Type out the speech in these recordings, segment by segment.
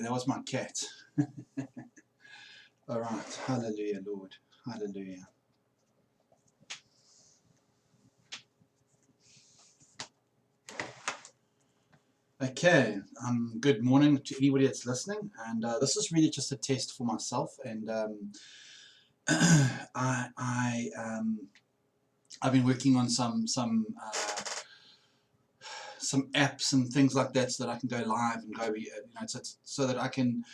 that was my cat. All right, hallelujah, Lord, hallelujah. Okay, good morning to anybody that's listening, and this is really just a test for myself, and I've been working on some apps and things like that, so that I can go live and go, so that I can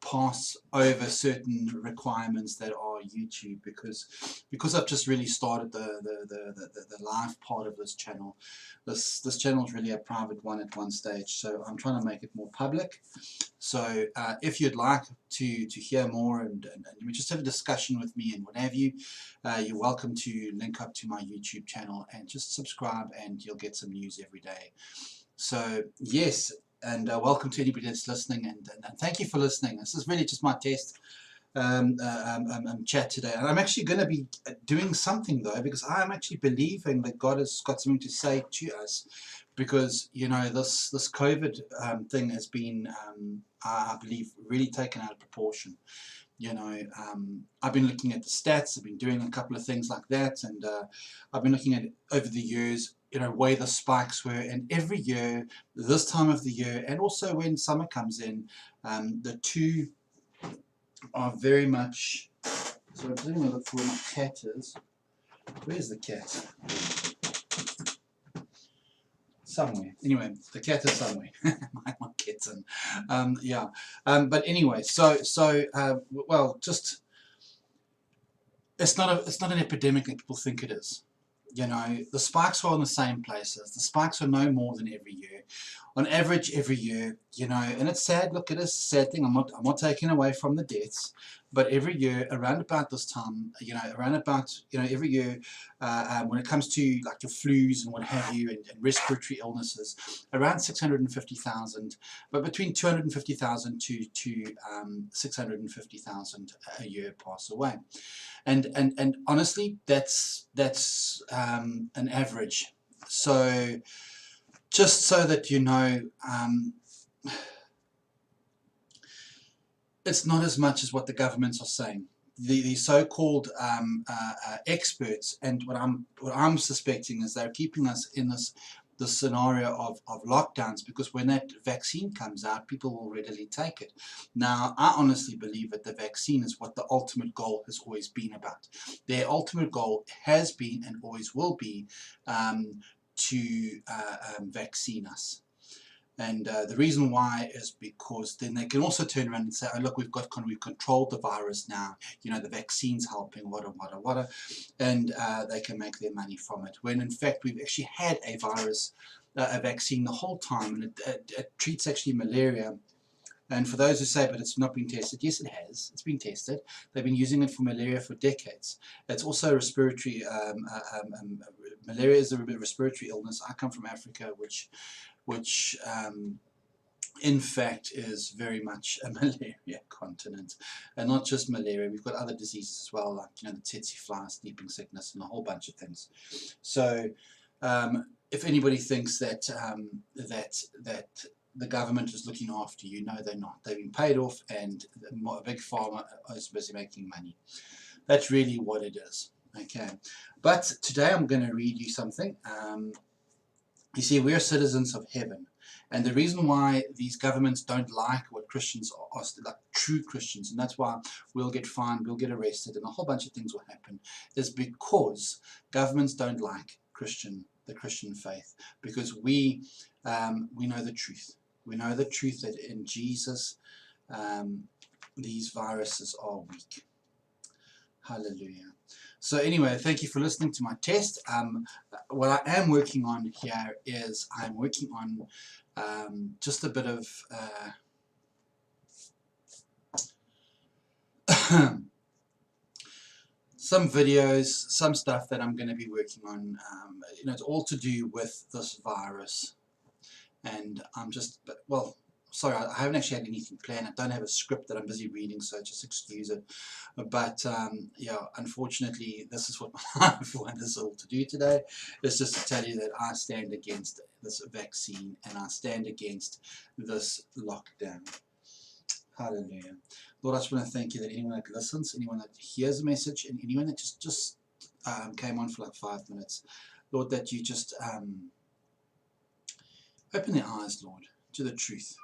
pass over certain requirements that are YouTube, because I've just really started the live part of this channel. This channel is really a private one at one stage, so I'm trying to make it more public. So if you'd like to hear more and we just have a discussion with me and what have you, you're welcome to link up to my YouTube channel and just subscribe, and you'll get some news every day. So yes, and welcome to anybody that's listening, and thank you for listening. This is really just my test chat today, and I'm actually going to be doing something though, because I'm actually believing that God has got something to say to us, because this COVID thing has been I believe really taken out of proportion. I've been looking at the stats, I've been doing a couple of things like that, and I've been looking at over the years, where the spikes were, and every year, this time of the year, and also when summer comes in, the two are very much. So I'm taking a look for where my cat is. Where's the cat? Somewhere. Anyway, the cat is somewhere. my kitten. Yeah. But anyway, well, just it's not an epidemic that people think it is. The spikes are in the same places. The spikes are no more than every year, on average every year. And it's sad. Look, it is a sad thing. I'm not taking away from the deaths, but every year around about this time, every year, when it comes to like your flus and what have you, and respiratory illnesses, around 650,000, but between 250,000 to 650,000 a year pass away. And honestly, that's an average. So just so that it's not as much as what the governments are saying. The so-called experts, and what I'm suspecting is they're keeping us in this scenario of lockdowns, because when that vaccine comes out, people will readily take it. Now, I honestly believe that the vaccine is what the ultimate goal has always been about. Their ultimate goal has been and always will be to vaccine us. And the reason why is because then they can also turn around and say, oh, look, we've controlled the virus now, the vaccine's helping, whatever, and they can make their money from it, when in fact we've actually had a vaccine the whole time, and it treats actually malaria. And for those who say, but it's not been tested, yes, it has. It's been tested. They've been using it for malaria for decades. It's also respiratory. Malaria is a respiratory illness. I come from Africa, which in fact is very much a malaria continent, and not just malaria. We've got other diseases as well, like the tsetse fly, sleeping sickness, and a whole bunch of things. So if anybody thinks that that the government is looking after you, no, they're not. They've been paid off, and a big pharma is busy making money. That's really what it is. Okay, but today I'm going to read you something. You see, we're citizens of heaven, and the reason why these governments don't like what Christians are like true Christians, and that's why we'll get fined, we'll get arrested, and a whole bunch of things will happen, is because governments don't like the Christian faith, because we know the truth. We know the truth that in Jesus these viruses are weak. Hallelujah. So anyway, thank you for listening to my test. What I am working on here is I'm working on just a bit of some videos, some stuff that I'm going to be working on. It's all to do with this virus, and I'm just, well, sorry, I haven't actually had anything planned. I don't have a script that I'm busy reading, so just excuse it. But yeah, unfortunately, this is what my life wanted us all to do today. It's just to tell you that I stand against this vaccine and I stand against this lockdown. Hallelujah. Lord, I just want to thank you that anyone that listens, anyone that hears the message, and anyone that just came on for like 5 minutes, Lord, that you just open their eyes, Lord, to the truth.